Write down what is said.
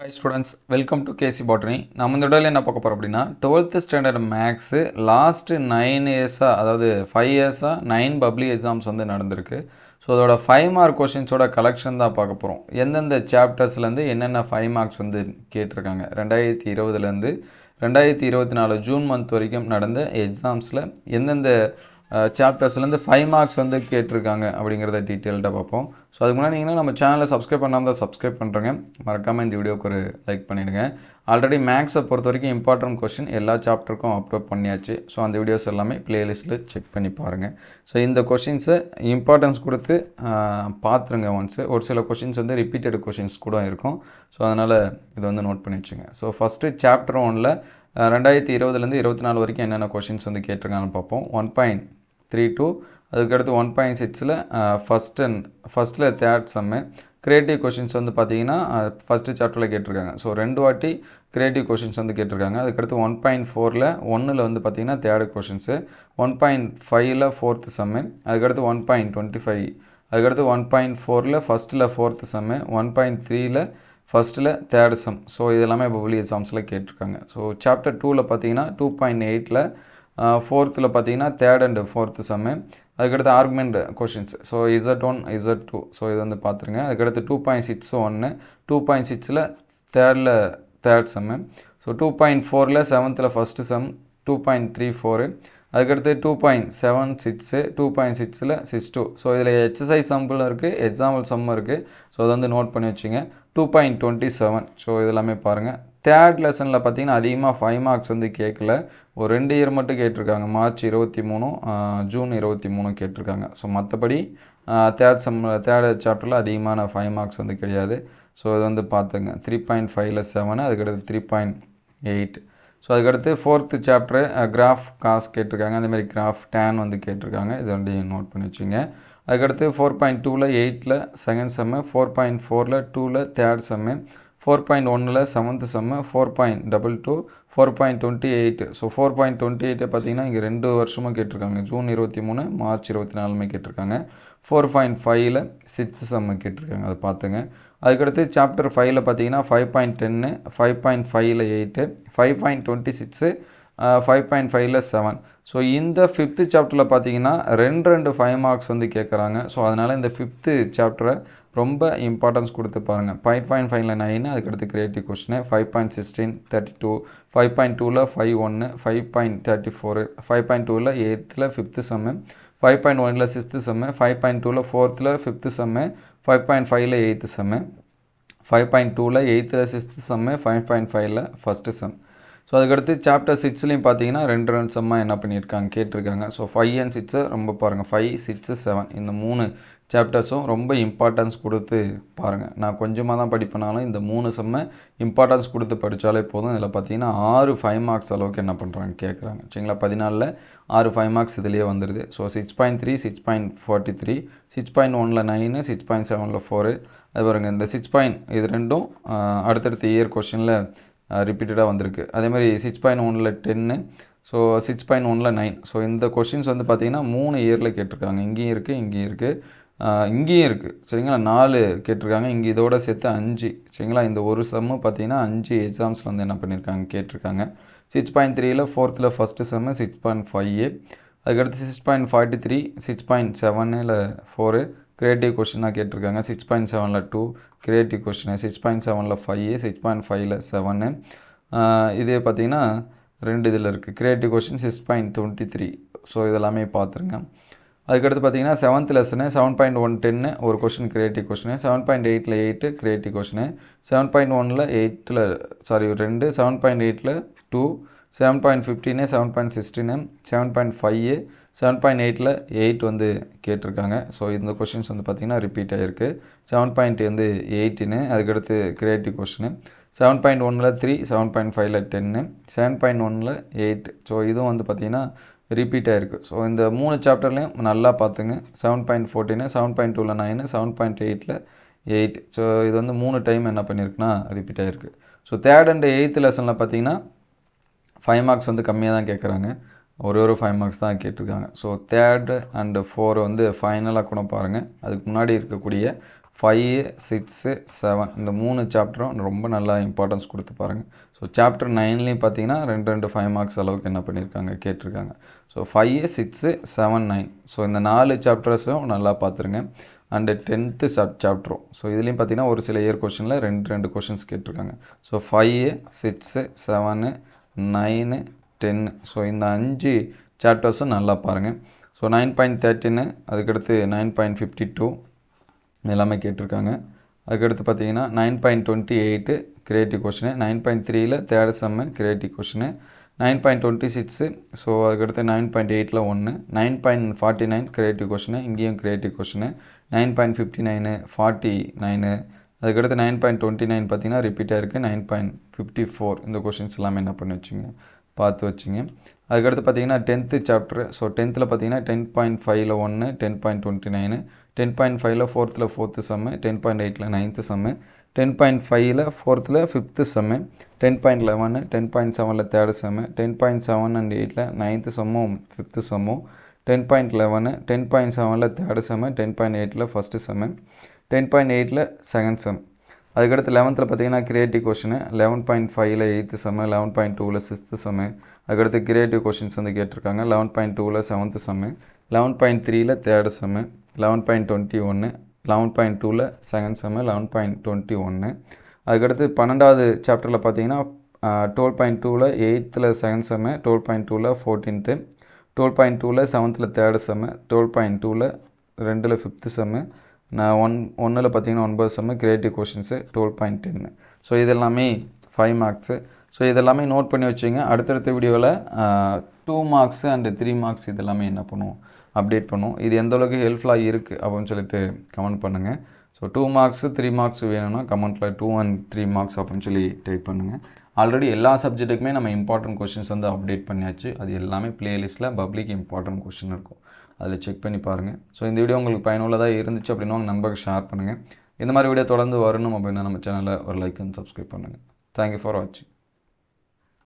Hi students, welcome to KC Botany. நம்ம இந்த வீடியோல என்ன பார்க்க போறோம் அப்படினா 12th standard maths last 9 years அதாவது 5 years 9 பப்ளி எக்ஸாம்ஸ் வந்து நடந்திருக்கு. ஸோ அதோட 5 மார்க் கொஸ்டின்ஸோட கலெக்ஷன் தான் பார்க்க போகிறோம். எந்தெந்த சாப்டர்ஸ்லேருந்து என்னென்ன 5 மார்க்ஸ் வந்து கேட்டிருக்காங்க 2020லேருந்து 2024 ஜூன் மந்த் வரைக்கும் நடந்த எக்ஸாம்ஸில் எந்தெந்த சாப்டர்ஸ்லேருந்து 5 மார்க்ஸ் வந்து கேட்டிருக்காங்க அப்படிங்கிறத டீட்டெயில்டாக பார்ப்போம். ஸோ அதுக்கு முன்னாடி நீங்கள் நம்ம சேனலை சப்ஸ்கிரைப் பண்ணாமல் தான் சப்ஸ்கிரைப் பண்ணுறேங்க. மறக்காமல் இந்த வீடியோக்கு ஒரு லைக் பண்ணிவிடுங்க. ஆல்ரெடி மேக்ஸை பொறுத்த வரைக்கும் இம்பார்ட்டன்ட் கொஸ்டின் எல்லா சாப்டருக்கும் அப்லோட் பண்ணியாச்சு. ஸோ அந்த வீடியோஸ் எல்லாமே ப்ளேலிஸ்ட்டில் செக் பண்ணி பாருங்கள். ஸோ இந்த கொஷின்ஸை இம்பார்ட்டன்ஸ் கொடுத்து பார்த்துருங்க ஒன்ஸு. ஒரு சில கொஷின்ஸ் வந்து ரிப்பீட்டட் கொஷின்ஸ் கூட இருக்கும். ஸோ அதனால் இதை வந்து நோட் பண்ணி வச்சுங்க. ஸோ ஃபஸ்ட்டு சாப்டர் 1ல் 2020லேருந்து 24 வரைக்கும் என்னென்ன கொஷின்ஸ் வந்து கேட்டிருக்காங்கன்னு பார்ப்போம். 1.32 அதுக்கடுத்து 1.6ல் ஃபஸ்ட்டில் தேர்ட் சம்மு கிரியேட்டிவ் கொஷின்ஸ் வந்து பார்த்தீங்கன்னா ஃபஸ்ட்டு சாப்டரில் கேட்டிருக்காங்க. ஸோ 2 வாட்டி கிரியேட்டிவ் கொஷின்ஸ் வந்து கேட்டிருக்காங்க. அதுக்கடுத்து 1.4ல் 1ல் வந்து பார்த்தீங்கன்னா தேர்டு கொஷின்ஸு 1.5ல் ஃபோர்த்து சம்மு அதுக்கடுத்து 1.25 அதுக்கடுத்து 1.4ல் ஃபஸ்ட்டில் ஃபோர்த்து சம்மு 1.3ல் ஃபஸ்ட்டில் தேர்டு சம். ஸோ இது எல்லாமே பப்ளி எக்ஸாம்ஸில் கேட்டிருக்காங்க. ஸோ சாப்டர் 2ல் பார்த்தீங்கன்னா 2.8ல் ஃபோர்த்தில் பார்த்தீங்கன்னா தேர்ட் அண்டு ஃபோர்த்து சம்மு அதுக்கடுத்து argument questions. So Z1 Z2 so இது வந்து பார்த்துருங்க. அதுக்கடுத்து 2.61 2.6ல் தேர்ட் சம்மு. ஸோ 2.4ல் செவன்த்தில் ஃபஸ்ட்டு சம் 2.34 அதுக்கடுத்து 2.76 2.6ல் 62. ஸோ இதில் எக்ஸசைஸ் சம்பிளும் இருக்குது எக்ஸாம்பிள் சம்மும் இருக்குது. ஸோ அதை வந்து நோட் பண்ணி வச்சுங்க. 2.27 ஸோ இது எல்லாமே பாருங்கள். தேர்ட் லெசனில் பார்த்தீங்கன்னா அதிகமாக 5 மார்க்ஸ் வந்து கேட்கல. ஒரு 2 இயர் மட்டும் கேட்டிருக்காங்க. மார்ச் 23 ஜூன் 23 கேட்டிருக்காங்க. ஸோ மற்றபடி தேர்ட் சாப்டரில் அதிகமான 5 மார்க்ஸ் வந்து கிடையாது. ஸோ இது வந்து பார்த்துங்க. 3.5ல் 7 அதுக்கடுத்து 3.8. ஸோ அதுக்கடுத்து ஃபோர்த்து சாப்டரு கிராஃப் காஸ் கேட்டிருக்காங்க. அதேமாதிரி கிராஃப் டேன் வந்து கேட்டிருக்காங்க. இது வந்து நோட் பண்ணி வச்சுங்க. அதுக்கடுத்து 4.2ல் 8ல் செகண்ட் செம்மு 4.4ல் 2ல் தேர்ட் செம்மு 4.1ல் செவன்த்து செம்மு 4.22 4.28. ஸோ 4.28 பார்த்தீங்கன்னா இங்கே 2 வருஷமும் கேட்டிருக்காங்க. ஜூன் 23 மார்ச் 24மே கேட்டிருக்காங்க. 4.5ல் 6th செம்மு கேட்டிருக்காங்க. அதை பார்த்துங்க. அதுக்கடுத்து சாப்டர் 5ல் பார்த்தீங்கன்னா 5.10 5.5ல் 8 5.26 5.5ல் 7. ஸோ இந்த 5th சாப்டரில் பார்த்தீங்கன்னா 2 5 மார்க்ஸ் வந்து கேட்குறாங்க. ஸோ அதனால் இந்த 5th சாப்டரை ரொம்ப இம்பார்ட்டன்ஸ் கொடுத்து பாருங்கள். 5.5ல் 9 அதுக்கடுத்து கிரியேட்டிவ் கொஸ்டின் 5.16 32 5.2ல் 5.1 5.34 5.2ல் 8ல் 5th செம்மு 5.1ல் 6th செம்மு 5.2ல் 4த்தில் 5th செம்மு 5.5ல் 8th செம்மு 5.2ல் 8த்தில் 6th செம்மு 5.5ல் ஃபஸ்ட்டு செம். ஸோ அதுக்கடுத்து சாப்டர் 6லையும் பார்த்தீங்கன்னா 2 செம்மாக என்ன பண்ணியிருக்காங்க கேட்டிருக்காங்க. ஸோ 5 and 6 ரொம்ப பாருங்கள். 5 6 7 இந்த 3 சாப்டர்ஸும் ரொம்ப இம்பார்ட்டன்ஸ் கொடுத்து பாருங்கள். நான் கொஞ்சமாக தான் படிப்பேனாலும் இந்த 3 செம்மை இம்பார்ட்டன்ஸ் கொடுத்து படித்தாலே போதும். இதில் பார்த்தீங்கன்னா 6 5 மார்க்ஸ் அளவுக்கு என்ன பண்ணுறாங்க கேட்குறாங்க. சரிங்களா? 14ல் 6 5 மார்க்ஸ் இதுலேயே வந்துடுது. ஸோ 6.3 6.43 6.1ல் 9 6.7ல் 4 அது பாருங்கள். இந்த 6 இது ரெண்டும் அடுத்தடுத்த இயர் கொஷனில் ரிப்பீட்டடாக வந்திருக்கு. அதேமாதிரி 6.1ல் 10 ஸோ 6.1ல் 9. ஸோ இந்த கொஷின்ஸ் வந்து பார்த்திங்கன்னா 3 இயரில் கேட்டிருக்காங்க. இங்கேயும் இருக்குது இங்கேயும் இருக்குது சரிங்களா? 4 கேட்டிருக்காங்க. இங்கே இதோட சேர்த்து 5 சரிங்களா? இந்த ஒரு செம்மு பார்த்திங்கன்னா 5 எக்ஸாம்ஸில் வந்து என்ன பண்ணியிருக்காங்க கேட்டிருக்காங்க. 6.3ல் ஃபோர்த்தில் ஃபஸ்ட்டு செம்மு 6.5 அதுக்கடுத்து 6.43 6.7ல் 4 கிரியேட்டிவ் கொஷினாக கேட்டிருக்காங்க. 6.7ல் 2 கிரியேட்டிவ் கொஷின் 6.7ல் 5 6.5ல் 7 இதே பார்த்திங்கன்னா 2 இதில் இருக்குது கிரியேட்டிவ் கொஷின் 6.23. ஸோ இதெல்லாமே பார்த்துருங்க. அதுக்கடுத்து பார்த்தீங்கன்னா 7th லெசனு 7.110 ஒரு கொஷின் கிரியேட்டிவ் கொஷின் 7.8ல் 8 கிரியேட்டிவ் கொஷின் 7.1ல் 8ல் 2 7.8ல் 2 7.15 7.16 7.5 7.8ல் 8 வந்து கேட்டிருக்காங்க. ஸோ இந்த கொஷின்ஸ் வந்து பார்த்திங்கன்னா ரிப்பீட் ஆகிருக்கு. 7.8 வந்து 18 அதுக்கடுத்து கிரியேட்டிவ் கொஷின் 7.1ல் 3 7.5ல் 10 7.1ல் 8. ஸோ இதுவும் வந்து பார்த்திங்கன்னா ரிப்பீட் ஆகிருக்கு. ஸோ இந்த 3 சாப்டர்லேயும் நல்லா பார்த்துங்க. 7.14 7.2ல் 9 7.8ல் 8. ஸோ இது வந்து 3 டைம் என்ன பண்ணியிருக்குன்னா ரிப்பீட் ஆகிருக்கு. ஸோ தேர்ட் அண்ட் 8th லெசனில் பார்த்தீங்கன்னா 5 மார்க்ஸ் வந்து கம்மியாக தான் கேட்குறாங்க. ஒரு 5 மார்க்ஸ் தான் கேட்டிருக்காங்க. ஸோ தேர்டு அண்டு 4 வந்து ஃபைனலாக கூட பாருங்கள். அதுக்கு முன்னாடி இருக்கக்கூடிய 5, 6, 7 இந்த 3 சாப்டரும் ரொம்ப நல்லா இம்பார்ட்டன்ஸ் கொடுத்து பாருங்கள். ஸோ சாப்டர் 9லேயும் பார்த்தீங்கன்னா 2 5 மார்க்ஸ் அளவுக்கு என்ன பண்ணியிருக்காங்க கேட்டிருக்காங்க. ஸோ 5, 6, 7, 9 ஸோ இந்த 4 சாப்டர்ஸும் நல்லா பார்த்துருங்க. அண்டு 10th சாப்டரும் ஸோ இதுலேயும் பார்த்தீங்கன்னா ஒரு சில இயர் கொஷனில் 2 கொஷின்ஸ் கேட்டிருக்காங்க. ஸோ 5, 6, 7, 9, 10 ஸோ இந்த 5 சாப்டர்ஸும் நல்லா பாருங்கள். ஸோ 9.13 அதுக்கடுத்து 9.52 எல்லாமே கேட்டிருக்காங்க. அதுக்கடுத்து பார்த்தீங்கன்னா 9.28 கிரியேட்டிவ் கொஷினு, 9.3ல் third sem creative question, 9.26 so அதுக்கடுத்து 9.8ல் 1, 9.49 கிரியேட்டிவ் கொஷினு, இங்கேயும் கிரியேட்டிவ் கொஷினு, 9.59 49 அதுக்கடுத்து 9.29 பார்த்தீங்கன்னா ரிப்பீட் ஆகிருக்கு. 9.54 இந்த கொஷின்ஸ் எல்லாமே என்ன பண்ணி வச்சுங்க பார்த்து வச்சுங்க. அதுக்கடுத்து பார்த்தீங்கன்னா 10th சாப்டர். ஸோ 10th பார்த்தீங்கன்னா 10.5ல் 1, 10.29, 10.5ல் 4th செம்மு, 10.8ல் 9th செம்மு, 10.5ல் 4th 5th செம்மு, 10.11, 10.7ல் தேர்ட் செம்மு, 10.7 and 8ல் 9th செம்மும் 5th செம்மும், 10.11, 10.7ல் தேர்ட் செம்மு, 10.8ல் ஃபஸ்ட்டு செம்மு, 10.8ல் செகண்ட் செம். அதுக்கடுத்து 11th பார்த்தீங்கன்னா கிரியேட்டிவ் கொஷினு, 11.5ல் 8th செம்மு, 11.2ல் 6th செம்மு. அதுக்கடுத்து கிரியேட்டிவ் கொஷின்ஸ் வந்து கேட்டிருக்காங்க. 11.2ல் 7th செம்மு, 11.3ல் தேர்ட் செம்மு, 11.21, 11.2ல் செகண்ட் செம்மு, 11.21. அதுக்கடுத்து 12வது சாப்டரில் பார்த்தீங்கன்னா 12.2ல் 8th செகண்ட் செம்மு, 12.2ல் 14th, 12.2ல் 7th தேர்ட் செம்மு, 12.2ல் 2ல் 5th செம்மு, நான் 1ல் பார்த்தீங்கன்னா 9 செம்மு கிரியேட்டிவ் கொஷின்ஸு 12.10. ஸோ இதெல்லாமே 5 மார்க்ஸு. ஸோ இதெல்லாமே நோட் பண்ணி வச்சுங்க. அடுத்தடுத்த வீடியோவில் 2 மார்க்ஸு அண்டு 3 மார்க்ஸ் இதெல்லாமே என்ன பண்ணுவோம் அப்டேட் பண்ணுவோம். இது எந்த அளவுக்கு ஹெல்ப்ஃபுல்லாக இருக்குது அப்படின்னு சொல்லிட்டு கமெண்ட் பண்ணுங்கள். ஸோ 2 மார்க்ஸு 3 மார்க்ஸ் வேணும்னா கமெண்ட்டில் 2 and 3 மார்க்ஸ் அப்படின்னு சொல்லி டைப் பண்ணுங்கள். ஆல்ரெடி எல்லா சப்ஜெக்ட்டுக்குமே நம்ம இம்பார்ட்டன்ட் கொஷின்ஸ் வந்து அப்டேட் பண்ணியாச்சு. அது எல்லாமே ப்ளேலிஸ்ட்டில் பப்ளிக் இம்பார்ட்டன்ட் கொஷின் இருக்கும், அதில் செக் பண்ணி பாருங்கள். ஸோ இந்த வீடியோ உங்களுக்கு பயனுள்ளதாக இருந்துச்சு அப்படின்னா உங்கள் நண்பருக்கு ஷேர் பண்ணுங்கள். இந்த மாதிரி வீடியோ தொடர்ந்து வரணும் அப்படின்னா நம்ம சேனலை ஒரு லைக் அண்ட் சப்ஸ்கிரைப் பண்ணுங்கள். தேங்க்யூ ஃபார் வாட்சிங்.